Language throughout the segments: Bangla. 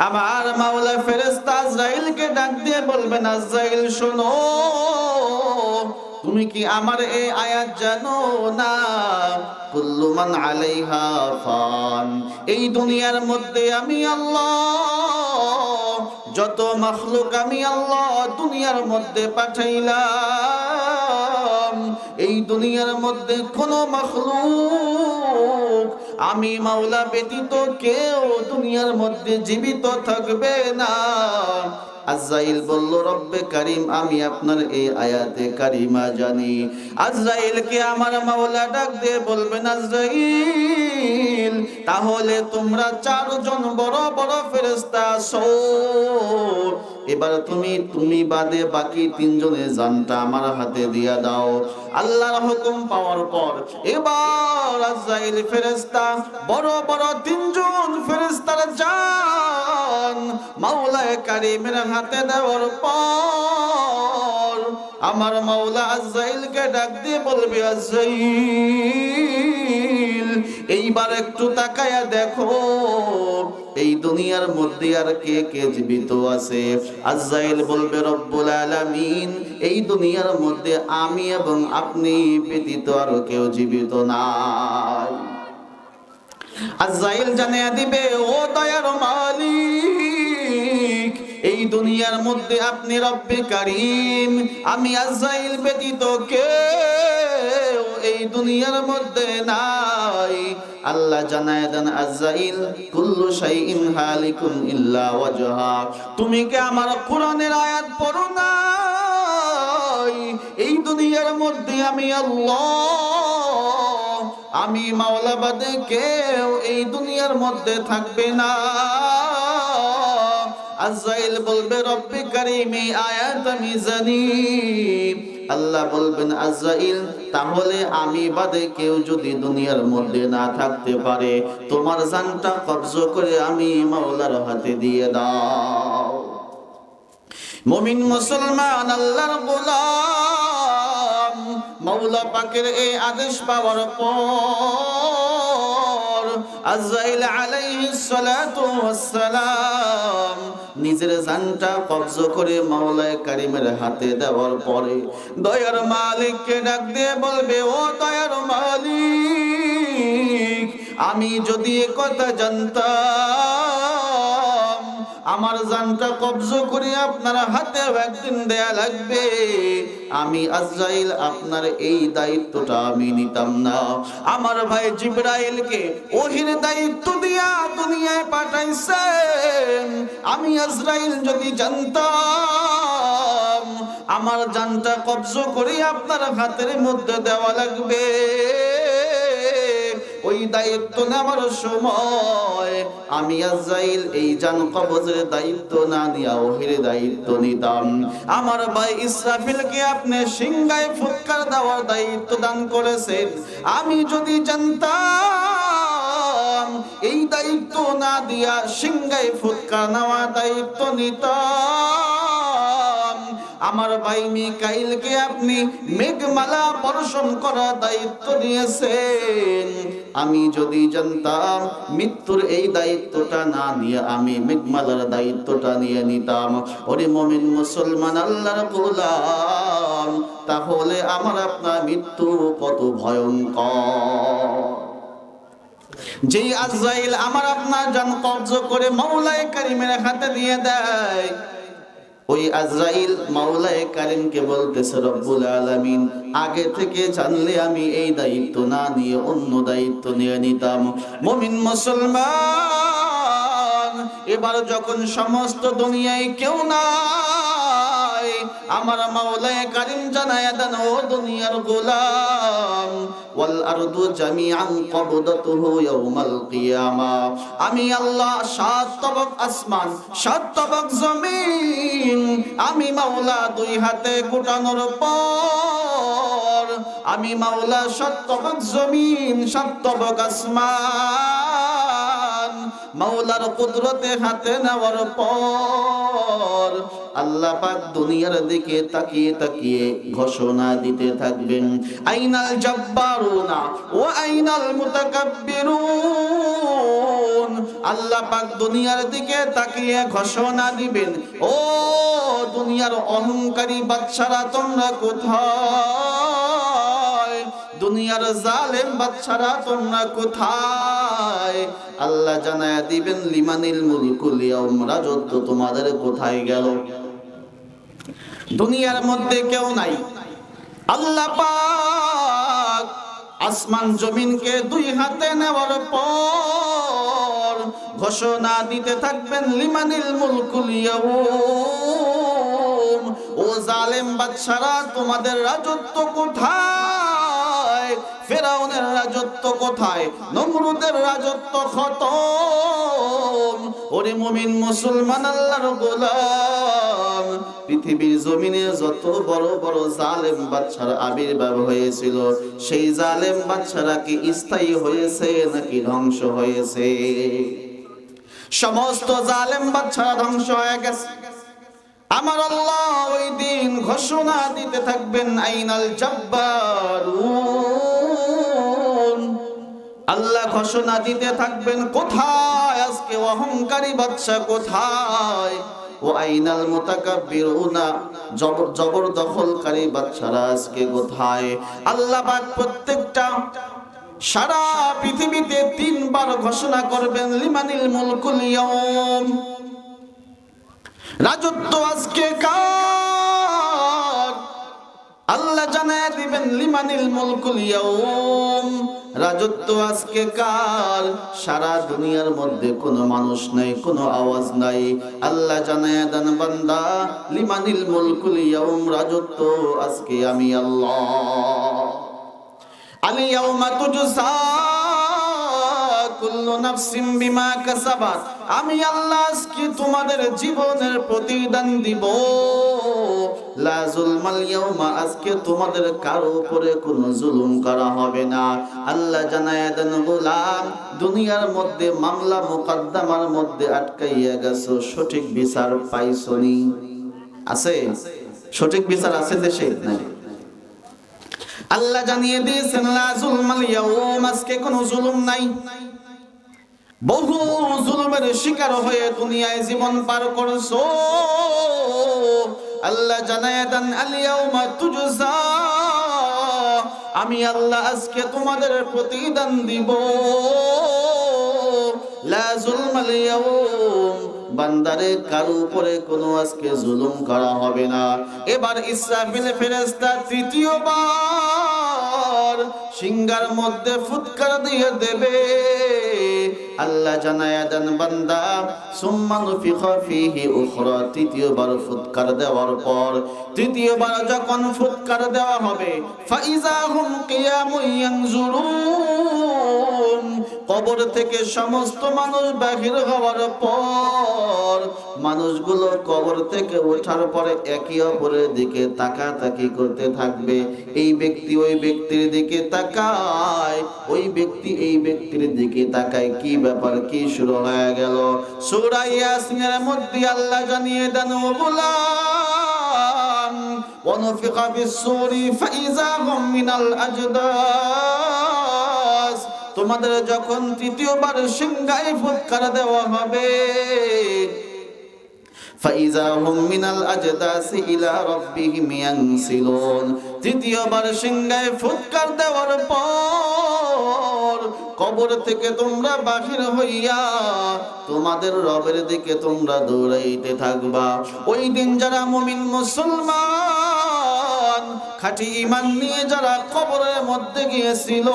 আমার মাওলা ফেরেশতা আজরাইলকে ডাক দিয়ে বলবেন, আজরাইল শোনো, তুমি কি আমার এই আয়াত জানো না? কুল্লু মান আলাইহা ফান, এই দুনিয়ার মধ্যে আমি আল্লাহ যত মাখলুক আমি আল্লাহ দুনিয়ার মধ্যে পাঠাইলাম, এই দুনিয়ার মধ্যে কোনো মাখলুক আমি মাওলা ব্যতীত কেউ দুনিয়ার মধ্যে জীবিত থাকবে না। আজরাইল বলল, রব্বে কারিম, আমি আপনার এই আয়াতে কারিমা জানি। আজরাইলকে আমার মাওলা ডাক দিয়ে বলবেন, আজরাইল, তাহলে তোমরা চারজন বড় বড় ফেরেশতা আছো, এবার তুমি বাদে বাকি তিনজনের জানটা আমার হাতে দিয়া দাও। আল্লাহর হুকুম পাওয়ার পর এবার আজরাইল ফেরেশতা বড় বড় তিনজন ফেরেশতার জান মাওলায়ে কারীমের হাতে দেওয়ার পর আমার মাওলা আজরাইলকে ডাক দিয়ে বলবে, আজরাইল, এইবার একটু তাকায়া দেখো এই দুনিয়ার মধ্যে আর কে কে জীবিত আছে। আজরাইল বলবে, রব্বুল আলামিন, এই দুনিয়ার মধ্যে আমি এবং আপনি ব্যতীত আর কেউ জীবিত নাই। আজরাইল জানিয়ে দিবে, ও দয়ার মালিক, এই দুনিয়ার মধ্যে আপনি রব্বে কারীম, আমি আজরাইল ব্যতীত কেউ এই দুনিয়ার মধ্যে নাই। আল্লাহ জানায় দেন, আজরাইল, কুল্লু শাইইন হালিকুন ইল্লা ওয়াজহা, তুমি কি আমার কোরআনের আয়াত পড়ো নাই? এই দুনিয়ার মধ্যে আমি আল্লাহ, আমি মাওলা বাদে কেউ এই দুনিয়ার মধ্যে থাকবে না। আজরাইল বলবে, রব্বে কারীম, এই আয়াত আমি জানি। আল্লাহ বলবেন, আজরাইল, তাহলে আমি বাদে কেউ যদি দুনিয়ার মধ্যে না থাকতে পারে, তোমার জানটা কবজা করে আমি মাওলার হাতে দিয়ে দাও। মুমিন মুসলমান আল্লাহর গোলাম মাওলা পাকের এই আদেশ পাওয়ার পর আজরাইল আলাইহিস সালাতু ওয়াস সালাম নিজের জানটা কবজা করে মাওলায়ে কারীমের হাতে দেওয়ার পরে দয়ার মালিককে ডাক দিয়ে বলবে, ও দয়ার মালিক, আমি যদি এ কথা জানতাম আমার জানটা কবজা করে আপনার হাতে একদিন দেয়া লাগবে, আমি আজরাইল আপনার এই দায়িত্বটা আমি নিতাম না। আমার ভাই জিবরাইলকে ওহির দায়িত্ব দিয়া দুনিয়ায় পাঠাইছেন। আমি আজরাইল যদি জানতাম আমার জানটা কবজা করে আপনার হাতের মধ্যে দেওয়া লাগবে, ওই দায়িত্ব নেওয়ার সময় আমি আজরাইল এই জান কবজের দায়িত্ব না নিয়া ওহির দায়িত্ব নিতাম। আমার ভাই ইসরাফিলকে আপনি সিংহায় ফুৎকার দেওয়ার দায়িত্ব দান করেছেন। আমি যদি জানতাম এই দায়িত্ব না দিয়া সিংহায় ফুৎকার নেওয়ার দায়িত্ব নিতাম। আমার ভাই মিকাইলকে আপনি মেঘমালা বর্ষণ করার দায়িত্ব দিয়েছেন। আমি যদি জানতাম মৃত্যুর এই দায়িত্বটা না নিয়ে আমি মেঘমালার দায়িত্বটা নিয়ে নিতাম। ওরে মুমিন মুসলমান আল্লাহর গোলাম, তাহলে আমার আপনার মৃত্যু কত ভয়ঙ্কর। যেই আজরাইল আমার আপনার জান কবজা করে মাওলায়ে কারীমের হাতে দিয়ে দেয়, ওই আজরাইল মাওলায়ে কারীমকে বলতেছে, রব্বুল আলামিন, আগে থেকে জানলে আমি এই দায়িত্ব না নিয়ে অন্য দায়িত্ব নিয়ে নিতাম। মুমিন মুসলমান, এবার যখন সমস্ত দুনিয়ায় কেউ নাই, আমার মাওলায়ে কারীম জানায়া দেন, ও দুনিয়ার গোলাম, ওয়াল আরদু জামিআন কবদাতুহু ইয়াউমাল কিয়ামা, আমি আল্লাহ ৭ তবক আসমান ৭ তবক জমিন আমি মাওলা দুই হাতে গুটানোর পর আমি মাওলা ৭ তবক জমিন ৭ তবক আসমান মাওলার কুদরতে হাতে নেওয়ার পর আল্লাহ পাক দুনিয়ার দিকে তাকিয়ে তাকিয়ে ঘোষণা দিতে থাকবেন, আইনাল জাব্বারুনা ওয়া আইনাল মুতাকাব্বিরুন, আল্লাহ পাক দুনিয়ার দিকে তাকিয়ে ঘোষণা দিবেন, ও দুনিয়ার অহংকারী বাদশারা তোমরা কোথায়? দুনিয়ার জালেম বাদশারা তোমরা কোথায়? আল্লাহ জানায়া দিবেন, লিমানিল মুলকুল ইয়াউম, রাজত্ব তোমাদের কোথায় গেল? দুনিয়ার মধ্যে কেউ নাই। আল্লাহ পাক আসমান জমিনকে দুই হাতে নেওয়ার পর ঘোষণা দিতে থাকবেন, লিমানিল মুলকুল ইয়াউম, ও জালেম বাদশারা তোমাদের রাজত্ব কোথায়? ফেরাউনের রাজত্ব কোথায়? নমরুদের রাজত্ব খতম। ওরে মুমিন মুসলমান আল্লাহর গোলাম, পৃথিবীর জমিনে যত বড় বড় জালেম বাদশার আবির্ভাব হয়েছিল, সেই জালেম বাদশারা কি স্থায়ী হয়েছে নাকি ধ্বংস হয়েছে? সমস্ত জালেম বাদশারা ধ্বংস হয়ে গেছে। আমার আল্লাহ ওই দিন ঘোষণা দিতে থাকবেন, আইনাল জাব্বারুন। আল্লাহ ঘোষণা দিতে থাকবেন, কোথায় আজকে অহংকারী বাদশা কোথায়? ও আইনাল মুতাকাব্বিরুনা, জবরদখলকারী বাদশারা আজকে কোথায়? আল্লাহ পাক প্রত্যেকটা সারা পৃথিবীতে তিনবার ঘোষণা করবেন, লিমানিল মুলকুল ইয়াউম, রাজত্ব আজকে কার? আল্লাহ জানায়া দিবেন, লিমানিল মুলকুল ইয়াউম, রাজত্ব আজকে কার? সারা দুনিয়ার মধ্যে কোনো মানুষ নাই, কোনো আওয়াজ নাই। আল্লাহ জানায়া দেন, বান্দা লিমানিল মুলকুল ইয়াউম, রাজত্ব আজকে আমি আল্লাহ। আল ইয়াউমা তুজসা কুল্লু নাফসিন বিমা কাসাবাত, আমি আল্লাহ আজকে তোমাদের জীবনের প্রতিদান দিব। লা যুলমাল ইয়াউমা, আজকে তোমাদের কারো উপরে কোনো জুলুম করা হবে না। আল্লাহ জানায়া দেন, গোলাম দুনিয়ার মধ্যে মামলা মুকদ্দমার মধ্যে আটকাইয়া গেছো, সঠিক বিচার পাইছনি? আছে? সঠিক বিচার আছে দেশে? নাই। আল্লাহ জানিয়ে দিয়েছেন, লা যুলমাল ইয়াউম, আজকে কোনো জুলুম নাই। বহু জুলুমের শিকার হয়ে দুনিয়ায় জীবন পার করছো, আল্লাহ জানায়া দেন, আল ইয়াউমা তুজসা, আমি আল্লাহ আজকে তোমাদের প্রতিদান দিব। লা যুলমাল ইয়াউম, বান্দারে কারো উপরে কোনো আজকে জুলুম করা হবে না। এবার ইসরাফিল ফেরেশতা তৃতীয়বার সিংহার মধ্যে ফুৎকার দিয়ে দেবে। আল্লাহ জানায়া দেন, বান্দা সুম্মা নুফিখা ফীহি উখরা, তৃতীয়বার ফুৎকার দেওয়ার পর, তৃতীয়বার যখন ফুৎকার দেওয়া হবে, ফাইজা হুম কিয়ামুন ইয়ানজুরুন, কবর থেকে সমস্ত মানুষ বাহির হওয়ার পর মানুষগুলো কবর থেকে ওঠার পরে একে অপরের দিকে তাকাতাকি করতে থাকবে। এই ব্যক্তি ওই ব্যক্তির দিকে তাকায়, ওই ব্যক্তি এই ব্যক্তির দিকে তাকায়। কি ব্যাপার, কি শুরু হয়ে গেল? সূরা ইয়াসিনের মধ্যে আল্লাহ জানিয়ে দেন, ও গোলাম, ওয়া নুফিখা ফিস-সূরি ফাইযা হুম মিনাল আজদাস, তোমাদের যখন তৃতীয়বার সিংহায় ফুৎকার দেওয়া হবে, ফাইযা হুম মিনাল আজদাসি ইলা রাব্বিহিম ইয়ানসিলুন, তৃতীয়বার সিংহায় ফুৎকার দেওয়ার পর কবর থেকে তোমরা বাহির হইয়া তোমাদের রবের দিকে তোমরা দৌড়াইতে থাকবা। ওই দিন যারা মুমিন মুসলমান খাঁটি ঈমান নিয়ে যারা কবরের মধ্যে গিয়েছিল,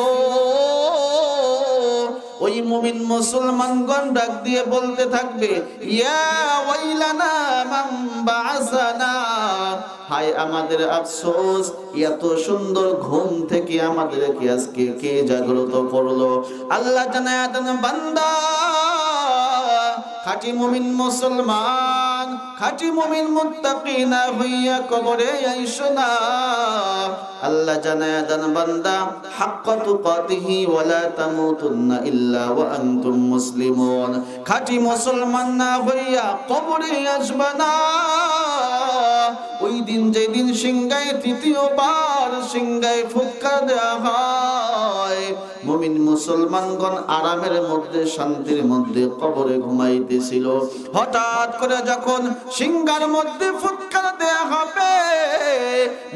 ওই মুমিন মুসলমানগণ ডাক দিয়ে বলতে থাকবে, ইয়া ওয়াইলানা মান বাআসানা, হায় আমাদের আফসোস, এত সুন্দর ঘুম থেকে আমাদেরকে আজকে কে জাগ্রত করলো? আল্লাহ জানায়া দেন, বান্দা খাঁটি মুমিন মুসলমান, খাঁটি মুমিন মুত্তাকিনা হইয়া কবরে আইসো না। আল্লাহ জানায়া দেন, বান্দা হাক্কা তুকাতিহি ওয়ালা তামুতুন্না ইল্লা ওয়া আনতুম মুসলিমুন, খাঁটি মুসলমান না হইয়া কবরে আসবা না। ওই দিন, যেদিন সিংহায় তৃতীয়বার সিংহায় ফুৎকার দেওয়া হয়, মুমিন মুমিন মুসলমানগণ আরামের মধ্যে শান্তির মধ্যে কবরে ঘুমাইতেছিল। হঠাৎ করে যখন সিংহার মধ্যে ফুৎকার দেয়া হবে,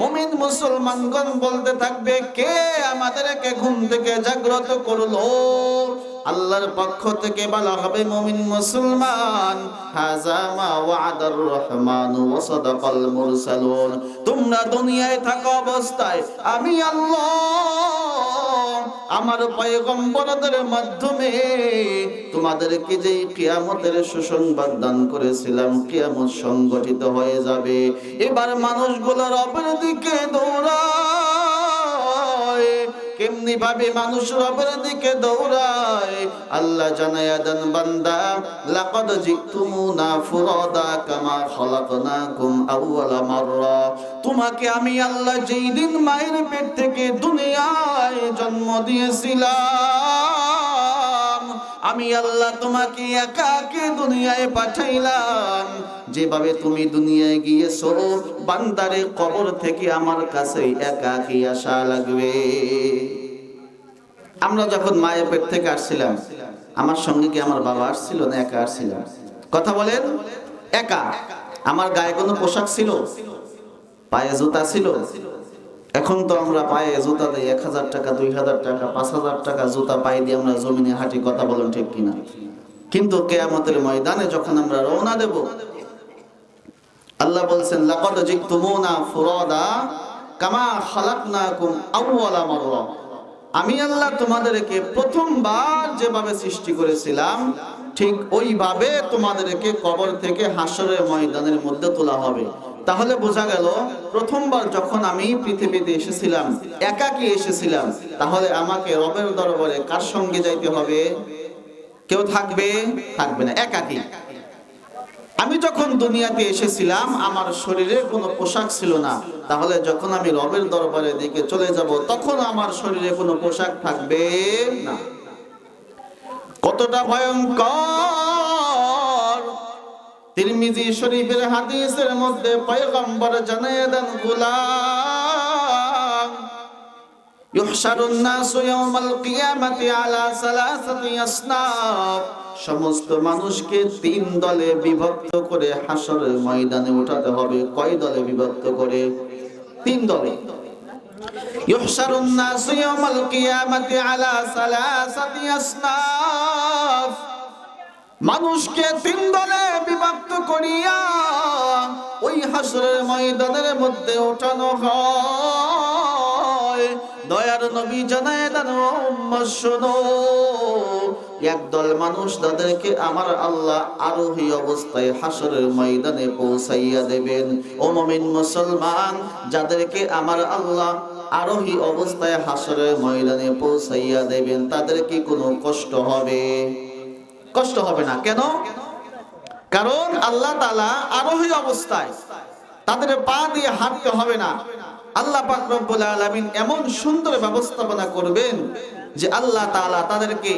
মুমিন মুসলমানগণ বলতে থাকবে, কে আমাদেরকে ঘুম থেকে জাগ্রত করলো? আল্লাহর পক্ষ থেকে বলা হবে, মুমিন মুসলমান, হাযা মা ওয়াদার রহমান ওয়া সাদাকাল মুরসালুন। তোমরা দুনিয়ায় থাকা অবস্থায় আমি আল্লাহ আমার পয়গম্বরদের মাধ্যমে তোমাদেরকে যে কিয়ামতের সুসংবাদ দান করেছিলাম, কিয়ামত সংগঠিত হয়ে যাবে। এবার মানুষগুলো রবের দিকে দৌড়ায়। কেমনি ভাবে মানুষ রবের দিকে দৌড়ায়? আল্লাহ জানায়া দেন, বান্দা, লাকাদ জিতুমুনা ফুরাদা কামা খালাকনাকুম আউওয়ালা মাররা। তোমাকে আমি আল্লাহ যেই দিন মায়ের পেট থেকে দুনিয়ায় জন্ম দিয়েছিলাম, আমি আল্লাহ তোমাকে একাকে দুনিয়ায় পাঠাইলাম। যেভাবে তুমি দুনিয়ায় গিয়েছো, বান্দারে কবর থেকে আমার কাছে একাকি আসা লাগবে। আমরা যখন মায়ের পেট থেকে আসছিলাম, আমার সঙ্গে কি আমার বাবা আসছিল না একা আসছিলাম? কথা বলেন। একা। আমার গায়ে কোনো পোশাক ছিল? পায়ে জুতা ছিল? এখন তো আমরা পায়ে জুতা দিই 1000 টাকা, 2000 টাকা, 5000 টাকা জুতা পায়ে দিয়ে আমরা জমিনে হাঁটি। কথা বলেন ঠিক কিনা? কিন্তু কিয়ামতের ময়দানে যখন আমরা রওনা দেব, আল্লাহ বলছেন, লাকাদ জিতুমুনা ফুরাদা কামা খালাকনাকুম আউওয়ালা মাররা। আমি আল্লাহ তোমাদেরকে প্রথমবার যেভাবে সৃষ্টি করেছিলাম, ঠিক ওইভাবে তোমাদেরকে কবর থেকে হাসরের ময়দানের মধ্যে তোলা হবে। তাহলে বোঝা গেল, প্রথমবার যখন আমি পৃথিবীতে এসেছিলাম, একাকী এসেছিলাম, তাহলে আমাকে রবের দরবারে কার সঙ্গে যাইতে হবে? কেউ থাকবে? থাকবে না, একাকী। আমি যখন দুনিয়াতে এসেছিলাম, আমার শরীরে কোনো পোশাক ছিল না। তাহলে যখন আমি রবের দরবারের দিকে চলে যাব, তখন আমার শরীরে কোনো পোশাক থাকবে না। কতটা ভয়ঙ্কর! তিরমিজি শরীফের হাদিসের মধ্যে পয়গম্বর জানিয়ে দেন, গোলাম, ইউহশারুন নাসু ইয়াওমাল কিয়ামাতি আলা সালাসাতি আসনাফ। সমস্ত মানুষকে 3 দলে বিভক্ত করে হাসরের ময়দানে উঠাতে হবে। কয় দলে বিভক্ত করে? 3 দলে। ইউহশারুন নাসু ইয়াওমাল কিয়ামাতি আলা সালাসাতি আসনাফ। মানুষকে 3 দলে বিভক্ত করিয়া ওই হাসরের ময়দানের মধ্যে ওঠানো হয়। দয়ার নবী জানায় দেন, উম্মত শোনো, একদল মানুষ, তাদেরকে আমার আল্লাহ আরোহী অবস্থায় হাসরের ময়দানে পৌঁছাইয়া দেবেন। ও মুমিন মুসলমান, যাদেরকে আমার আল্লাহ আরোহী অবস্থায় হাসরের ময়দানে পৌঁছাইয়া দেবেন, তাদের কি কোনো কষ্ট হবে? কষ্ট হবে না। কেন? কারণ আল্লাহ তাআলা আরোহী অবস্থায়, তাদের পা দিয়ে হাঁটতে হবে না। আল্লাহ পাক রব্বুল আলামিন এমন সুন্দর ব্যবস্থাপনা করবেন যে আল্লাহ তাআলা তাদেরকে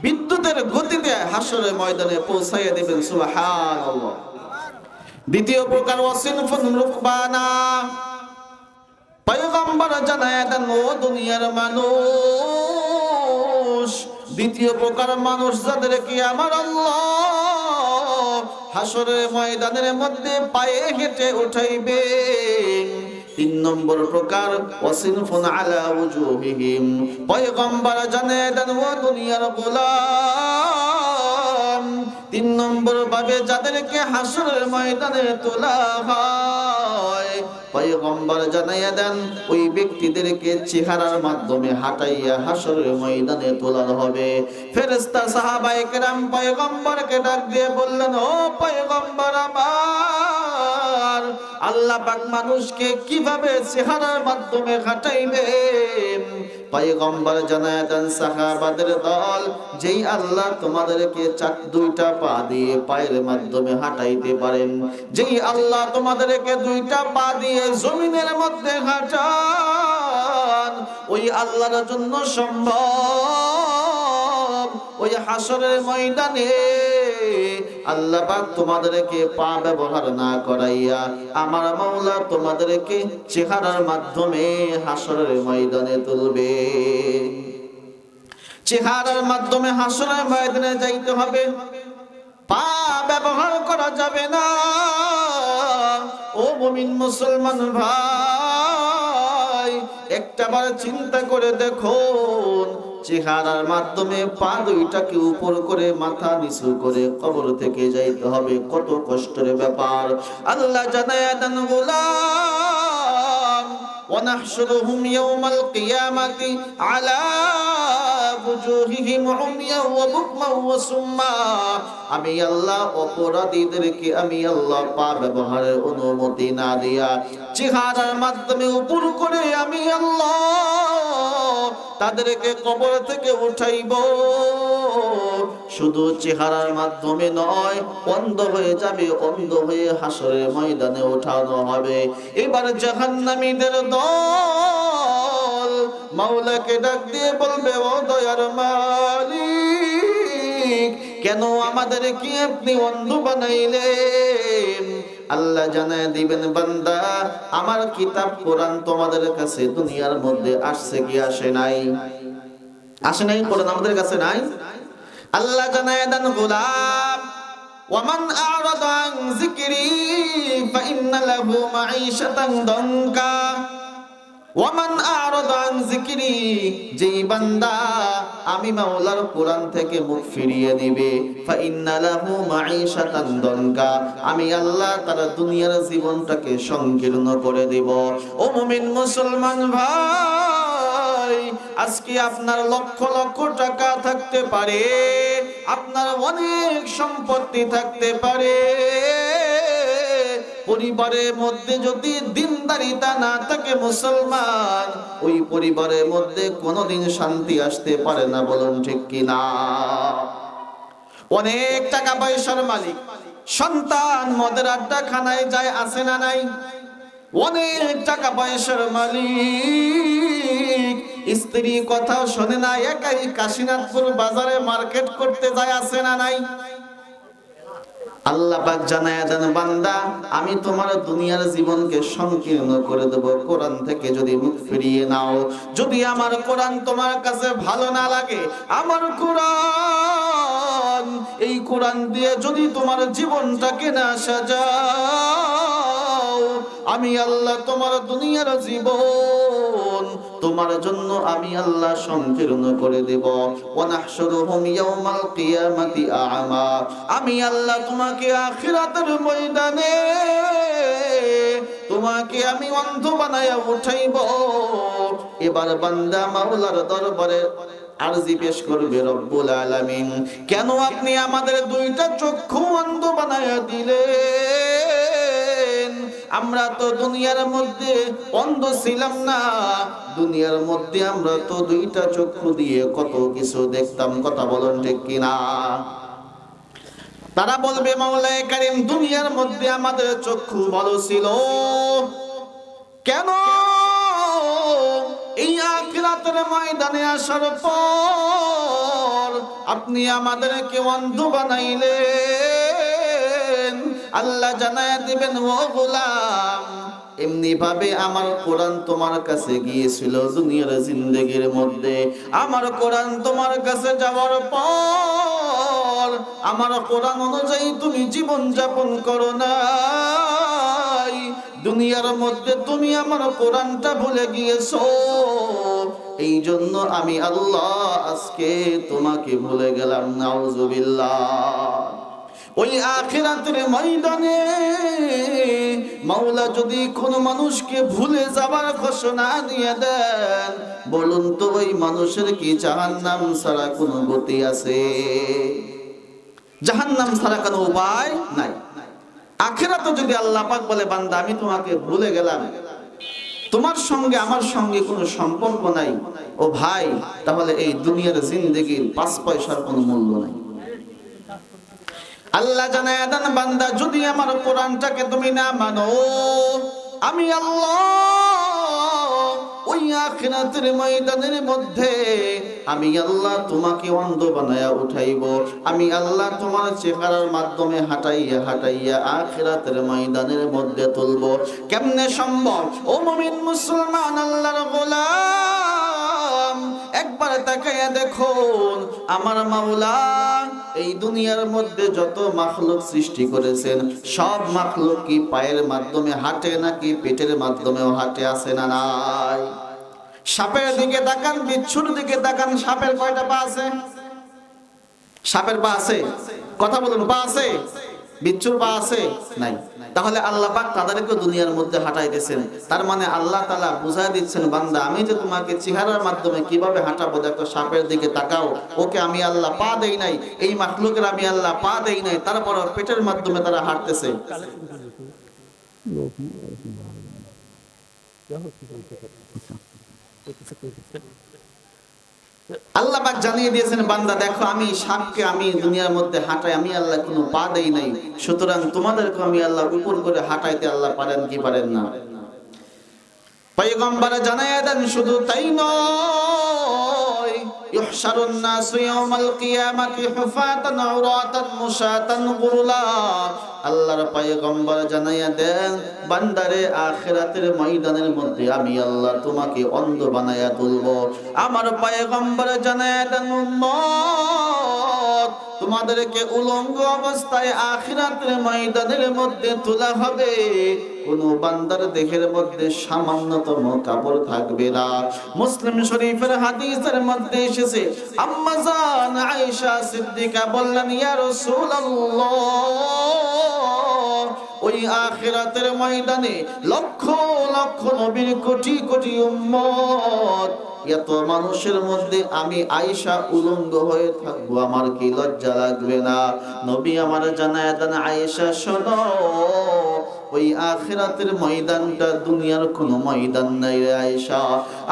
বিদ্যুতের গতিতে হাসরের ময়দানে পৌঁছাইয়া দেবেন। সুবহানাল্লাহ। দ্বিতীয় প্রকার, ওয়াসিনফুন রুকবানা। পয়গম্বর জানায় দেন, ও দুনিয়ার মানুষ, দ্বিতীয় প্রকার মানুষ যাদেরকে আমার আল্লাহ হাসরের ময়দানের মধ্যে পায়ে হেঁটে উঠাইবে। 3 নম্বর প্রকার, ওয়াসিনফুন আলা উজুহিহিম। পয়গম্বর জানিয়ে দেন, ও দুনিয়ার গোলাম, 3 নম্বর ভাবে যাদেরকে হাসরের ময়দানে তোলা হয়, পয়গম্বর জানাইয়া দেন, ওই ব্যক্তিদেরকে চেহারার মাধ্যমে হাঁটাইয়া হাসরের ময়দানে তোলা হবে। ফেরেশতা সাহাবায়ে কেরাম পয়গম্বরকে ডাক দিয়ে বললেন, ও পয়গম্বর আমার, আল্লাহ পাক মানুষকে কিভাবে চেহারার মাধ্যমে হাঁটাইবেন? পয়গম্বর জানায় দেন, সাহাবাদের দল, যেই আল্লাহ তোমাদেরকে 2টা পা দিয়ে পায়ের মাধ্যমে হাঁটাইতে পারেন, যেই আল্লাহ তোমাদেরকে 2টা পা দিয়ে জমিনের মধ্যে হাঁটান, ওই আল্লাহর জন্য সম্ভব ওই হাসরের ময়দানে আল্লাহ পাক তোমাদেরকে পা ব্যবহার না করাইয়া আমার মাওলা তোমাদেরকে চেহারার মাধ্যমে হাসরের ময়দানে তুলবে। চেহারার মাধ্যমে হাসরের ময়দানে যাইতে হবে, পা ব্যবহার করা যাবে না। ও মুমিন মুসলমান ভাই, একটাবার চিন্তা করে দেখুন, চেহারার মাধ্যমে পা দুইটাকে উপর করে মাথা নিচু করে কবর থেকে যাইতে হবে, কত কষ্টের ব্যাপার। আল্লাহ জানায়া দেন, গোলাম ওয়ানাহশুরুহুম ইয়াওমাল কিয়ামাতি আলা বুজুহিহিম উমিয়া ওয়া বুকমা ওয়া সুম্মা। আমি আল্লাহ অপরাধীদেরকে আমি আল্লাহ পা ব্যবহারের অনুমতি না দিয়া চেহারার মাধ্যমে উপর করে আমি আল্লাহ তাদেরকে কবর থেকে উঠাইব। শুধু চেহারার মাধ্যমে নয়, অন্ধ হয়ে যাবে, অন্ধ হয়ে হাসরের ময়দানে উঠানো হবে। এবার জাহান্নামীদের দল মাওলাকে ডাক দিয়ে বলবে, ও দয়ার মালিক, কেন আমাদেরকে আপনি অন্ধ বানাইলেন? আল্লাহ জানায় দিবেন, বান্দা, আমার কিতাব কোরআন তোমাদের কাছে দুনিয়ার মধ্যে আসছে কি আসে নাই? আসে নাই? কোরআন আমাদের কাছে নাই? আল্লাহ জানায় দেন, গোলাম ওয়ামান আ'রাদা আন যিকরি ফাইন্না লাহু মাঈশাতান দানকা। ওয়ামান আ'রাদা আন যিকরি, যেই বান্দা আমি মাওলার কোরআন থেকে মুখ ফিরিয়ে নিবে, ফাইন্না লাহু মাঈশাতান দানকা, আমি আল্লাহ তার দুনিয়ার জীবনটাকে সংকীর্ণ করে দেব। ও মুমিন মুসলমান ভাই, আজকে আপনার লক্ষ লক্ষ টাকা থাকতে পারে, আপনার অনেক সম্পত্তি থাকতে পারে, পরিবারের মধ্যে যদি দিনদারিতা না থাকে মুসলমান, ওই পরিবারের মধ্যে কোনোদিন শান্তি আসতে পারে না। বলুন ঠিক কিনা? অনেক টাকা পয়সার মালিক সন্তান মদের আড্ডা খানায় যায়, আছে না নাই? অনেক টাকা পয়সার মালিক স্ত্রী কথা শোনে না, একাই কাশীনাথপুর বাজারে মার্কেট করতে যায়, আছে না নাই? আল্লাহ পাক জানায়া দেন, বান্দা, আমি তোমার দুনিয়ার জীবনকে সংকীর্ণ করে দেব কোরআন থেকে যদি মুখ ফিরিয়ে নাও। যদি আমার কোরআন তোমার কাছে ভালো না লাগে, আমার কোরআন, এই কোরআন দিয়ে যদি তোমার জীবনটাকে না সাজাও, আমি আল্লাহ তোমার দুনিয়ার জীবন তোমার জন্য আমি আল্লাহ সংকীর্ণ করে দেব। ওয়ানাহশুরুহুম ইয়াওমাল কিয়ামাতি আ'মা, আমি আল্লাহ তোমাকে আখিরাতের ময়দানে তোমাকে আমি অন্ধ বানায়া উঠাইব। এবার বান্দা মাওলার দরবারে আরজি পেশ করবে, রব্বুল আলামিন, কেন আপনি আমাদের দুইটা চক্ষু অন্ধ বানায়া দিলেন? আমরা তো দুনিয়ার মধ্যে অন্ধ ছিলাম না, দুনিয়ার মধ্যে আমরা তো দুইটা চক্ষু দিয়ে কত কিছু দেখতাম। কথা বলুন ঠিক কিনা? তারা বলবে, মাওলায়ে কারীম, দুনিয়ার মধ্যে আমাদের চক্ষু ভালো ছিল, কেন এই আখিরাতের ময়দানে আসার পর আপনি আমাদেরকে অন্ধ বানাইলেন? আল্লাহ জানায়া দিবেন, ও গোলাম, এমনি ভাবে আমার কোরআন তোমার কাছে গিয়েছিল দুনিয়ার জিন্দেগির মধ্যে। আমার কোরআন তোমার কাছে যাওয়ার পর আমার কোরআন অনুযায়ী তুমি জীবন যাপন করো নাই, দুনিয়ার মধ্যে তুমি আমার কোরআনটা ভুলে গিয়েছো। এই জন্য আমি আল্লাহ আজকে তোমাকে ভুলে গেলাম। নাউজুবিল্লাহ। ওই আখিরাতের ময়দানে মাওলা যদি কোন মানুষকে ভুলে যাবার ঘোষণা দিয়ে দেন, বলুন তো ওই মানুষের কি জাহান্নাম ছাড়া কোনো গতি আছে? জাহান্নাম ছাড়া কোনো উপায় নাই। আখিরাতে যদি আল্লাহ পাক বলে, বান্দা, আমি তোমাকে ভুলে গেলাম, তোমার সঙ্গে আমার সঙ্গে কোনো সম্পর্ক নাই, ও ভাই, তাহলে এই দুনিয়ার জিন্দেগির 5 পয়সার কোনো মূল্য নাই। আল্লাহ জানায়া দেন, বান্দা, যদি আমার কোরআনটাকে তুমি না মানো, আমি আল্লাহ ওই আখিরাতের ময়দানের মধ্যে আমি আল্লাহ তোমাকে অন্ধ বানায়া উঠাইব। আমি আল্লাহ তোমার চেহারার মাধ্যমে হাঁটাইয়া হাঁটাইয়া আখিরাতের ময়দানের মধ্যে তুলব। কেমনে সম্ভব? ও মুমিন মুসলমান, আল্লাহর গোলাম, একবার তাকাইয়া দেখুন আমার মাওলা এই দুনিয়ার মধ্যে যত মাখলুক সৃষ্টি করেছেন সব মাখলুক কি পায়ের মাধ্যমে হাঁটে নাকি পেটের মাধ্যমেও হাঁটে, আছে না নাই? সাপের দিকে তাকান, বিচ্ছুর দিকে তাকান, সাপের কয়টা পা আছে? সাপের পা আছে? কথা বলুন, পা আছে? বিচ্ছুর পা আছে? নাই। তাহলে আল্লাহ পাক তাদেরকে দুনিয়ার মধ্যে হাঁটাইতেছেন, তার মানে আল্লাহ তাআলা বুঝাই দিচ্ছেন, বান্দা আমি যে তোমাকে চেহারার মাধ্যমে কিভাবে হাঁটাবো দেখো, সাপের দিকে তাকাও, ওকে আমি আল্লাহ পা দেই নাই, এই মাখলুকের আমি আল্লাহ পা দেই নাই, তারপর পেটের মাধ্যমে তারা হাঁটতেছে। আল্লাহ পাক জানিয়ে দিয়েছেন, বান্দা দেখো আমি সাপকে আমি দুনিয়ার মধ্যে হাঁটাই, আমি আল্লাহ কোনো পা দেই নাই, সুতরাং তোমাদেরকে আমি আল্লাহ উপর করে হাঁটাইতে আল্লাহ পারেন কি পারেন না? পয়গম্বর জানায়া দেন, শুধু তাই নয়, ইহশারুন নাসু ইয়াউমাল কিয়ামাতি হুফাতান উরাতান মুশাতান গুরলা। আল্লাহর পয়গম্বর জানায়া দেন, বান্দারে আখিরাতের ময়দানের মধ্যে আমি আল্লাহ তোমাকে অন্ধ বানায়া তুলব। আমার পয়গম্বর জানায়া দেন, উম্মত তোমাদেরকে উলঙ্গ অবস্থায় আখিরাতের ময়দানের মধ্যে তোলা হবে, কোন বান্দার দেহের মধ্যে সামান্যতম কাপড় থাকবে না। মুসলিম শরীফের হাদিসের মধ্যে এসেছে, আম্মা জান আয়েশা সিদ্দিকা বললেন, ইয়া রাসূলুল্লাহ, ওই আখিরাতের ময়দানে লক্ষ লক্ষ নবীর কোটি কোটি উম্মত, এত মানুষের মধ্যে আমি আয়েশা উলঙ্গ হয়ে থাকবো, আমার কি লজ্জা লাগবে না? নবী আমার জানায় দেন, আয়েশা শোনো, ওই আখিরাতের ময়দানটা দুনিয়ার কোনো ময়দান নাই রে আয়েশা।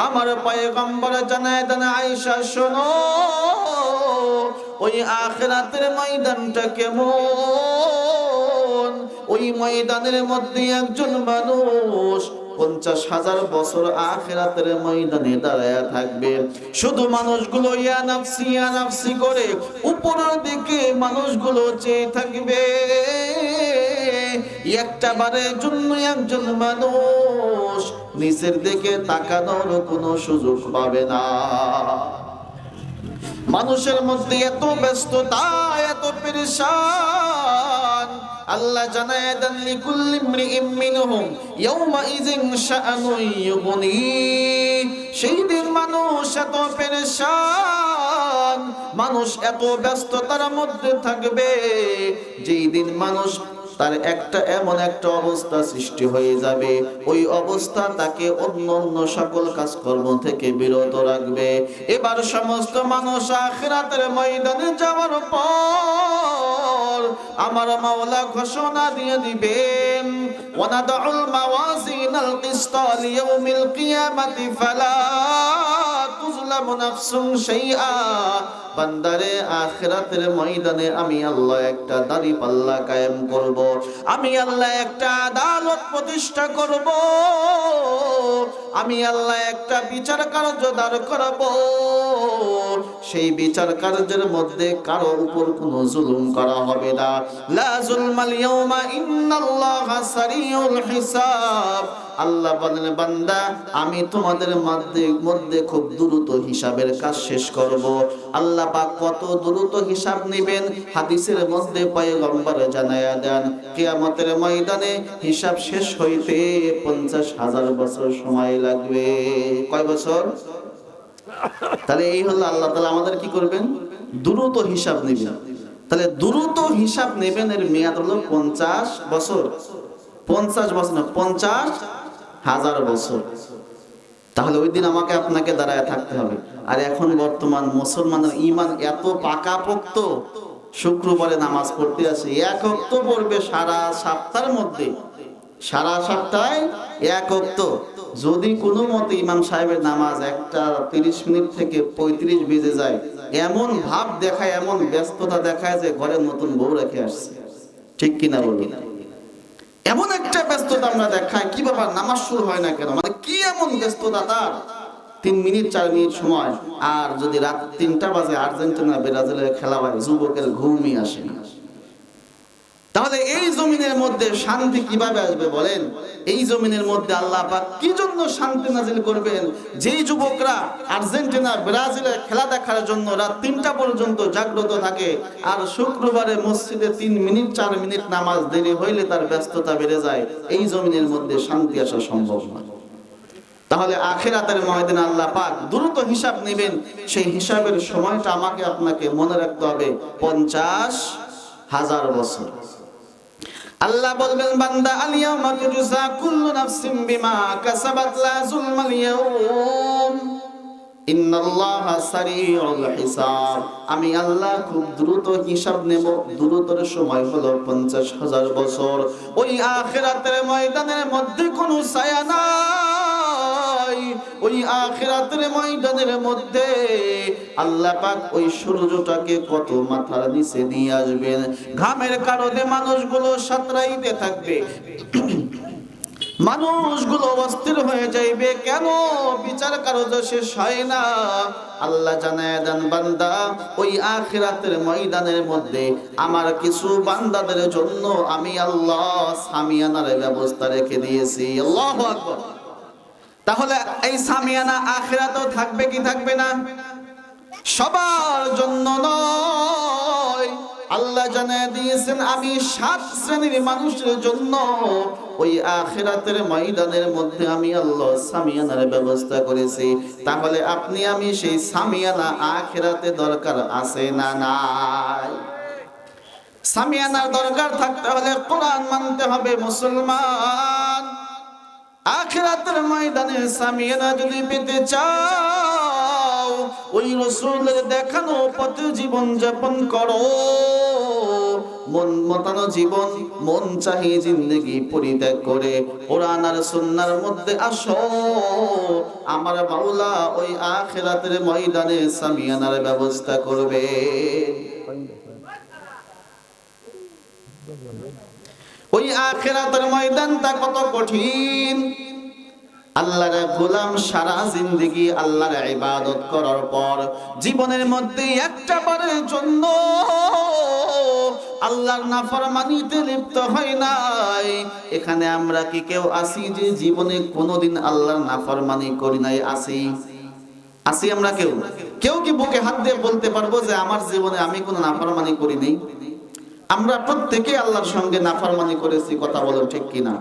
আমার পয়গম্বর জানায় দেন, আয়েশা শোনো, ওই আখিরাতের ময়দানটা কেমন? ওই ময়দানের মধ্যে একজন মানুষ 50,000 বছর আখিরাতের ময়দানে দাঁড়ায়া থাকবে। শুধু মানুষগুলো ইয়া নাফসি করে উপরের দিকে মানুষগুলো চেয়ে থাকবে, একটা বারের জন্য একজন মানুষ নিচের দিকে তাকানোর কোনো সুযোগ পাবে না। মানুষের মধ্যে এত ব্যস্ততা, এত পেরেশান, আল্লাহ জানায় দেন, লিকুল্লি ইমরিইম মিনহুম ইয়াওমা ইযিন শাআনুন ইউগনি। সেই দিন মানুষ এত পেরেশান, মানুষ এত ব্যস্ততার মধ্যে থাকবে, যেই দিন মানুষ তার এমন একটা অবস্থা সৃষ্টি হয়ে যাবে, ওই অবস্থা তাকে অন্য সকল কাজকর্ম থেকে বিরত রাখবে। এবার সমস্ত মানুষ আখিরাতের ময়দানে যাওয়ার পর আমার মাওলা ঘোষণা দিয়ে দিবেন, ওয়ানাদউল মাওয়াজিনাল কিসতা লিয়াউমিল কিয়ামাতি ফালা তুযলামু নাফসুন শাইআ। বান্দারে আখিরাতের ময়দানে আমি আল্লাহ একটা দাঁড়িপাল্লা কায়েম করব, আমি আল্লাহ একটা আদালত প্রতিষ্ঠা করব, আমি আল্লাহ একটা বিচার কার্য দাঁড় করাবো। সেই বিচার কার্যের মধ্যে কারো উপর কোনো জুলুম করা হবে না। লা যুলমাল ইয়াউমা ইন্নাল্লাহা সারিউল হিসাব। আল্লাহ বলেন, বান্দা আমি তোমাদের মধ্যে খুব দ্রুত হিসাবের কাজ শেষ করব। আল্লাহ পাক কত দ্রুত হিসাব নেবেন হাদিসের মধ্যে পয়গম্বর জানায়া দেন, কিয়ামতের ময়দানে হিসাব শেষ হইতে 50,000 বছর সময় লাগবে। কয় বছর? তাহলে এই হলো আল্লাহ তাআলা আমাদের কি করবেন? দ্রুত হিসাব নেবেন। তাহলে দ্রুত হিসাব নেবেন এর মেয়াদ হলো 50 বছর। 50 বছর না, 50,000 বছর। তাহলে ওই দিন আমাকে আপনাকে দাঁড়ায় থাকতে হবে। আর এখন বর্তমান মুসলমানের ঈমান এত পাকাপোক্ত, শুক্রবারে নামাজ পড়তে আসে, এক ওয়াক্ত পড়বে সারা সপ্তাহের মধ্যে, সারা সপ্তাহে এক ওয়াক্ত। যদি কোনো মতে ইমাম সাহেবের নামাজ একটা 30 মিনিট থেকে 35 বেজে যায়, এমন ভাব দেখায়, এমন ব্যস্ততা দেখায় যে ঘরে নতুন বউ রেখে আসছে। ঠিক কিনা বলুন? এমন একটা ব্যস্ততা আমরা দেখাই, কি বাবা নামাজ শুরু হয় না কেন, মানে কি এমন ব্যস্ততা তার? 3 মিনিট 4 মিনিট সময়, আর যদি রাত 3টা বাজে আর্জেন্টিনা ব্রাজিলের খেলা হয়, যুবকের ঘুমই আসে না। তাহলে এই জমিনের মধ্যে শান্তি কিভাবে আসবে বলেন? এই জমিনের মধ্যে আল্লাহ পাক কি জন্য শান্তি নাজিল করবেন? যেই যুবকরা আর্জেন্টিনা ব্রাজিলের খেলা দেখার জন্য রাত 3টা পর্যন্ত জাগ্রত থাকে, আর শুক্রবারে মসজিদে 3 মিনিট 4 মিনিট নামাজ দেরি হইলে তার ব্যস্ততা বেড়ে যায়, এই জমিনের মধ্যে শান্তি আসা সম্ভব নয়। তাহলে আখিরাতের ময়দানে আল্লাহ পাক দ্রুত হিসাব নেবেন। সেই হিসাবের সময়টা আমাকে আপনাকে মনে রাখতে হবে 50,000 বছর। আল্লাহ বলবেন, বান্দা আল-ইয়াওমা তুজজা কুল্লু নাফসিন বিমা কাসাবাত লা যুলমাল ইয়াওম ইন্নাল্লাহা সারিউল হিসাব। আমি আল্লাহ খুব দ্রুত হিসাব নেব। দ্রুতর সময় হলো 50,000 বছর। ওই আখিরাতের ময়দানের মধ্যে কোনো ছায়া নাই। ওই আখিরাতের ময়দানের মধ্যে আল্লাহ পাক ওই সূর্যটাকে কত মাথার নিচে নিয়ে আসবেন। ঘামের কারণে মানুষগুলো সাঁতরাইতে থাকবে, মানুষগুলো অস্থির হয়ে যাইবে। কেন? বিচার কার্য শেষ হয় না। আল্লাহ জানায় দেন, বান্দা ওই আখিরাতের ময়দানের মধ্যে আমার কিছু বান্দাদের জন্য আমি আল্লাহ সামিয়ানার ব্যবস্থা রেখে দিয়েছি। আল্লাহু আকবার। তাহলে এই সামিয়ানা আখিরাতেও থাকবে কি থাকবে না? সবার জন্য নয়। আল্লাহ জানায় দিয়েছেন, আমি 7 শ্রেণীর মানুষের জন্য ওই আখিরাতের ময়দানের মধ্যে আমি আল্লাহ সামিয়ানার ব্যবস্থা করেছি। তাহলে আপনি আমি সেই সামিয়ানা আখিরাতে দরকার আছে না নাই? সামিয়ানার দরকার থাকতে হলে কোরআন মানতে হবে মুসলমান। আখিরাতের ময়দানে সামিয়ানা যদি পেতে চাও, ওই রাসূলের দেখানো পথে জীবন যাপন করো। মন মতানো জীবন, মন চাহি জিন্দেগি পরিত্যাগ করে কোরআন আর সুন্নাহর মধ্যে আসো। আমার মাওলা ওই আখিরাতের ময়দানে সামিয়ানার ব্যবস্থা করবে। ওই আখিরাতের ময়দানটা কত কঠিন। আল্লাহর গোলাম সারা জিন্দেগি আল্লাহর ইবাদত করার পর জীবনের মধ্যে একটা বারের জন্য আল্লাহর নাফরমানিতে লিপ্ত হয় নাই। এখানে আমরা কি কেউ আছি যে জীবনে কোনোদিন আল্লাহর নাফরমানি করি নাই? আসি আমরা কেউ? কেউ কি বুকে হাত দিয়ে বলতে পারবো যে আমার জীবনে আমি কোনো নাফরমানি করি নাই? আমরা প্রত্যেকে আল্লাহর সঙ্গে নাফরমানি করেছি। কথা বলো ঠিক কিনা?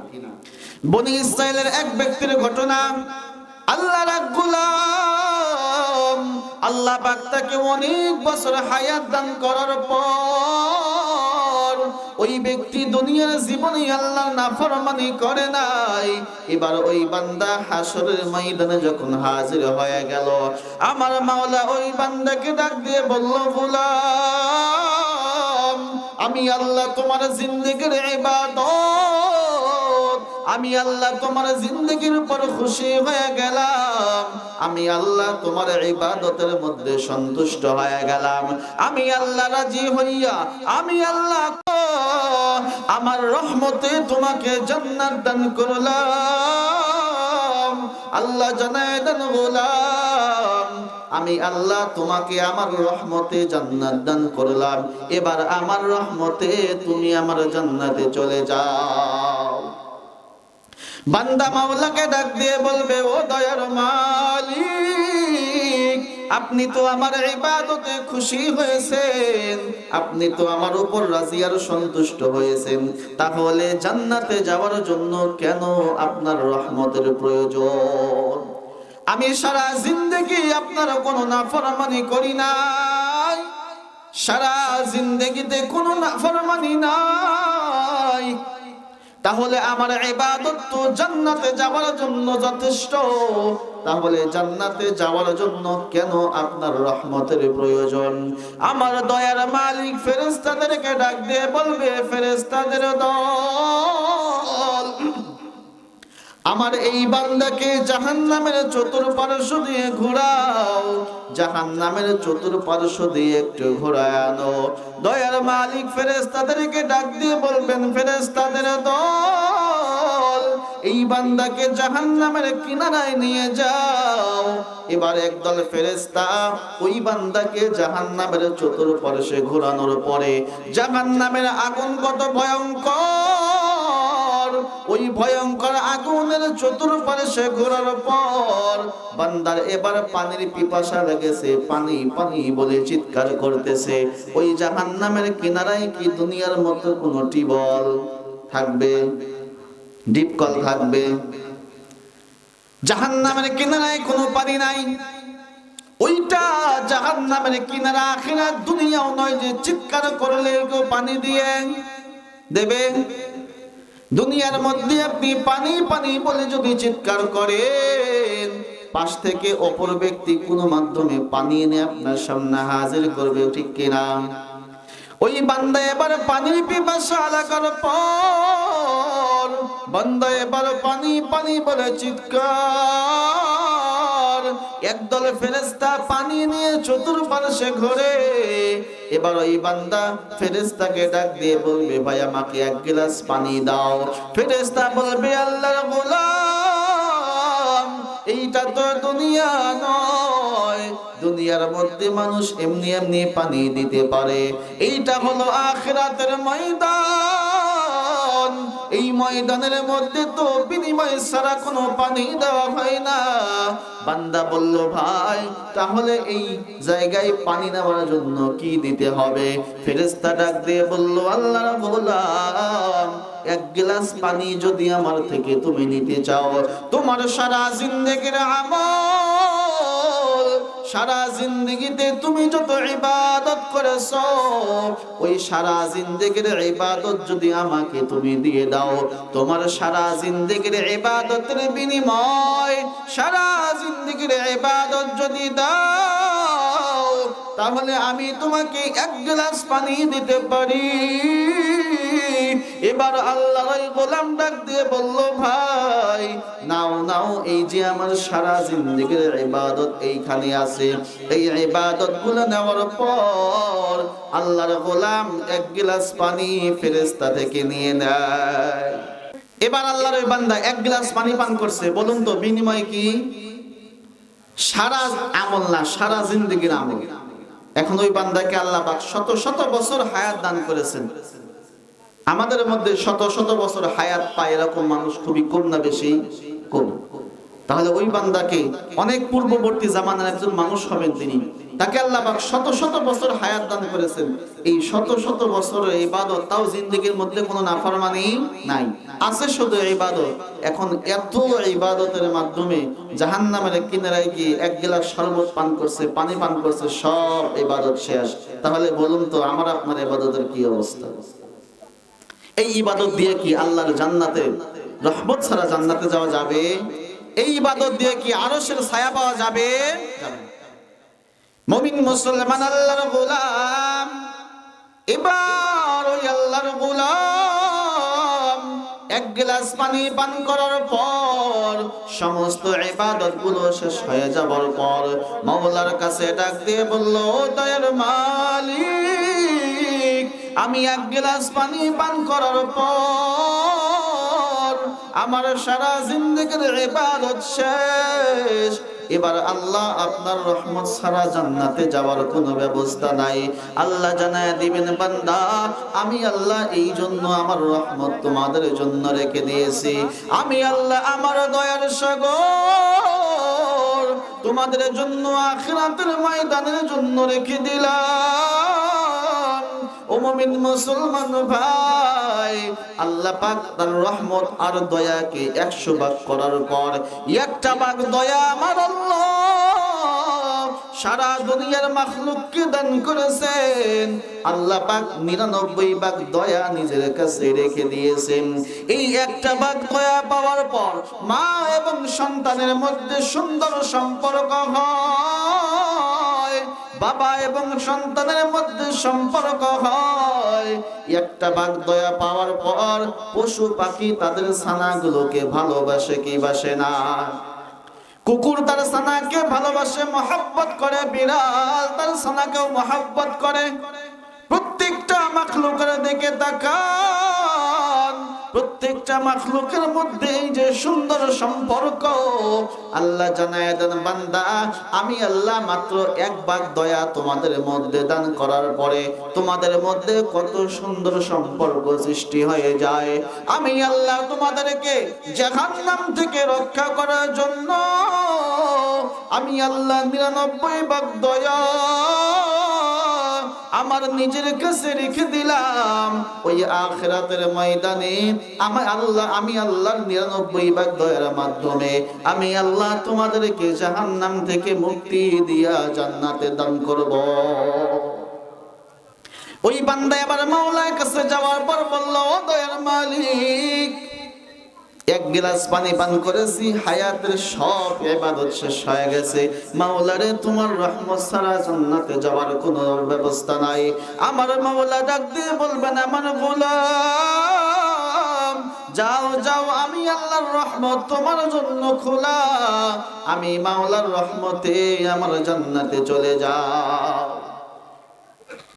বনি ইসরাইলের এক ব্যক্তির ঘটনা। আল্লাহর এক গোলাম, আল্লাহ পাক তাকে অনেক বছর হায়াত দান করার পর ওই ব্যক্তি দুনিয়ার জীবনে আল্লাহর নাফরমানি করে নাই। এবার ওই বান্দা হাসরের ময়দানে যখন হাজির হয়ে গেল, আমার মাওলা ওই বান্দাকে ডাক দিয়ে বলল, গোলাম, আমি আল্লাহ তোমার জিন্দেগির ইবাদত, আমি আল্লাহ তোমার জিন্দেগির উপর খুশি হয়ে গেলাম, আমি আল্লাহ তোমার ইবাদতের মধ্যে সন্তুষ্ট হয়ে গেলাম, আমি আল্লাহ রাজি হইয়া আমি আল্লাহ আমার রহমতে তোমাকে জান্নাত দান করলাম। আল্লাহ জানায় দেন, গোলাম, আমি আল্লাহ তোমাকে আমার রহমতে জান্নাত দান করলাম, এবার আমার রহমতে তুমি আমার জান্নাতে চলে যাও। বান্দা মাওলাকে ডাক দিয়ে বলবে, ও দয়ার মালিক, আপনি তো আমার ইবাদতে খুশি হয়েছেন, আপনি তো আমার উপর রাজি আর সন্তুষ্ট হয়েছেন, তাহলে জান্নাতে যাওয়ার জন্য কেন আপনার রহমতের প্রয়োজন? আমি সারা জিন্দেগি আপনার কোনো নাফরমানি করি নাই, সারা জিন্দেগিতে কোনো নাফরমানি নাই, তাহলে আমার ইবাদত তো জান্নাতে যাওয়ার জন্য যথেষ্ট, তাহলে জান্নাতে যাওয়ার জন্য কেন আপনার রহমতের প্রয়োজন? আমার দয়ার মালিক ফেরেশতাদেরকে ডাক দিয়ে বলবে, ফেরেশতাদের দল, আমার এই বান্দাকে জাহান্নামের চতুর্পার্শ্ব দিয়ে ঘোরাও, জাহান্নামের চতুর্পার্শ্ব দিয়ে একটু ঘোরায় আনো। দয়ার মালিক ফেরেশতাদেরকে ডাক দিয়ে বলবেন, ফেরেশতাদের দল, এই বান্দাকে জাহান্নামের কিনারায় নিয়ে যাও। এবার একদল ফেরেশতা ওই বান্দাকে জাহান্নামের চতুর্পার্শ্বে ঘোরানোর পরে জাহান্নামের আগুন কত ভয়ঙ্কর, ওই ভয়ঙ্কর আগুনের চতুর্পার্শ্বে ঘোরার পর বান্দার এবার পানির পিপাসা লেগেছে, পানি পানি বলে চিৎকার করতেছে। ওই জাহান্নামের কিনারায় কি দুনিয়ার মতো কোনো টিউবওয়েল থাকবে, ডিপকল থাকবে? জাহান্নামের কিনারায় কোনো পানি নাই। ওইটা জাহান্নামের কিনারা, আখিরাত দুনিয়াও নয় যে চিৎকার করলে কেউ পানি দিয়ে দেবে। দুনিয়ার মধ্যে আপনি পানি পানি বলে যদি চিৎকার করেন, পাশ থেকে অপর ব্যক্তি কোনো মাধ্যমে পানি এনে আপনার সামনে হাজির করবে, ঠিক কিনা? ওই বান্দা এবার পানির পিপাসা লাগার পর বান্দা এবার পানি পানি বলে চিৎকার। একদল ফেরেশতা পানি নিয়ে চতুর্পার্শ্বে ঘোরে। এবার ওই বান্দা ফেরেশতাকে ডাক দিয়ে বলবে, ভাই আমাকে এক গ্লাস পানি দাও। ফেরেশতা বলবে, আল্লাহর গোলাম, এইটা তো দুনিয়া নয়, দুনিয়ার মধ্যে মানুষ এমনি এমনি পানি দিতে পারে, এইটা হলো আখিরাতের ময়দান। এই ময়দানের মধ্যে তো বিনিময় ছাড়া কোনো পানি দেওয়া হয় না। বান্দা বলল, ভাই তাহলে এই জায়গায় পানি নেওয়ার জন্য কি দিতে হবে? ফেরেশতা ডাক দিয়ে বলল, আল্লাহর গোলাম, এক গ্লাস পানি যদি আমার থেকে তুমি নিতে চাও, তোমার সারা জিন্দেগির আমল, সারা জিন্দেগিতে তুমি যত ইবাদত করেছো, ওই সারা জিন্দেগির ইবাদত যদি আমাকে তুমি দিয়ে দাও, তোমার সারা জিন্দেগির ইবাদতের বিনিময় সারা জিন্দেগির ইবাদত যদি দাও, তাহলে আমি তোমাকে এক গ্লাস পানি দিতে পারি। এবার আল্লাহর গোলাম ডাক দিয়ে বলল, ভাই নাও নাও, এই যে আমার সারা জিন্দেগির ইবাদত এইখানে আছে, এই ইবাদতগুলো নেওয়ার পর আল্লাহর গোলাম এক গ্লাস পানি ফেরেশতা থেকে নিয়ে নেয়। এবার আল্লাহর ওই বান্দা এক গ্লাস পানি পান করছে। বলুন তো বিনিময় কি? সারা আমল না, সারা জিন্দেগির আমল। এখন ওই বান্দাকে আল্লাহ পাক শত শত বছর হায়াত দান করেছেন। আমাদের মধ্যে শত শত বছর হায়াত পায় এরকম মানুষ খুবই কম না বেশি? কম। তাহলে ওই বান্দাকে অনেক পূর্ববর্তী জামানার একজন মানুষ হবেন তিনি, তাকে আল্লাহ পাক শত শত বছর হায়াত দান করেছেন। এই শত শত বছরের ইবাদত, তাও জিন্দেগির মধ্যে কোনো নাফরমানি নাই, আছে শুধু ইবাদত। এখন এত ইবাদতের মাধ্যমে জাহান্নামের কিনারায় গিয়ে এক গ্লাস শরবত পান করছে, পানি পান করছে, সব ইবাদত শেষ। তাহলে বলুন তো আমার আপনার ইবাদতের কি অবস্থা? এই ইবাদত দিয়ে কি আল্লাহর জান্নাতে, রহমত ছাড়া জান্নাতে যাওয়া যাবে? এই ইবাদত দিয়ে কি আরশের ছায়া পাওয়া যাবে? মুমিন মুসলমান আল্লাহর গোলাম, এবার ওই আল্লাহর গোলাম এক গ্লাস পানি পান করার পর সমস্ত ইবাদতগুলো শেষ হয়ে যাবার পর মাওলার কাছে ডাক দিয়ে বলল, দয়ার মালিক, আমি এক গ্লাস পানি পান করার পর আমার সারা জিন্দেগির ইবাদত শেষ। এবার আল্লাহ আপনার রহমত ছাড়া জান্নাতে যাওয়ার কোনো ব্যবস্থা নাই। আল্লাহ জানায় দিবেন, বান্দা আমি আল্লাহ এই জন্য আমার রহমত তোমাদের জন্য রেখে দিয়েছি। আমি আল্লাহ আমার দয়ার সাগর তোমাদের জন্য আখিরাতের ময়দানের জন্য রেখে দিলাম। ও মুমিন মুসলমান ভাই, আল্লাহ পাক তার রহমত আর দয়াকে 100 ভাগ করার পর একটা ভাগ দয়া আমার আল্লাহ সারা দুনিয়ার মাখলুককে দান করেছেন। আল্লাহ পাক 99 ভাগ দয়া নিজের কাছে রেখে দিয়েছেন। এই একটা ভাগ দয়া পাওয়ার পর মা এবং সন্তানের মধ্যে সুন্দর সম্পর্ক হয়, বাবা এবং সন্তানের মধ্যে সম্পর্ক হয়। একটা ভাগ দয়া পাওয়ার পর পশু পাখি তাদের ছানাগুলোকে ভালোবাসে কি বাসে না? কুকুর তার ছানাকে ভালোবাসে, মহব্বত করে। বিড়াল তার ছানাকেও মহব্বত করে। প্রত্যেকটা মাখলুকের দিকে তাকান, প্রত্যেকটা মাখলুকের মধ্যে এই যে সুন্দর সম্পর্ক, আল্লাহ জানায় দেন বান্দা আমি আল্লাহ মাত্র এক ভাগ দয়া তোমাদের মধ্যে দান করার পরে তোমাদের মধ্যে কত সুন্দর সম্পর্ক সৃষ্টি হয়ে যায়। আমি আল্লাহ তোমাদেরকে জাহান্নাম থেকে রক্ষা করার জন্য আমি আল্লাহ 99 ভাগ দয়া আমার নিজের কাছে রেখে দিলাম। ওই আখিরাতের ময়দানে আমি আল্লাহর 99 ভাগ দয়ার মাধ্যমে আমি আল্লাহ তোমাদেরকে জাহান্নাম থেকে মুক্তি দিয়া জান্নাতে দান করব। ওই বান্দা এবার মাওলার কাছে যাওয়ার পর বলল, ও দয়ার মালিক, এক গ্লাস পানি পান করেছি, হায়াতের সব ইবাদত শেষ হয়ে গেছে। মাওলারে তোমার রহমত ছাড়া জান্নাতে যাওয়ার কোনো ব্যবস্থা নাই। আমার মাওলা ডাক দিয়ে বলবেন, আমার গোলাম যাও যাও, আমি আল্লাহর রহমত তোমার জন্য খোলা, আমি মাওলার রহমতে আমার জান্নাতে চলে যাও।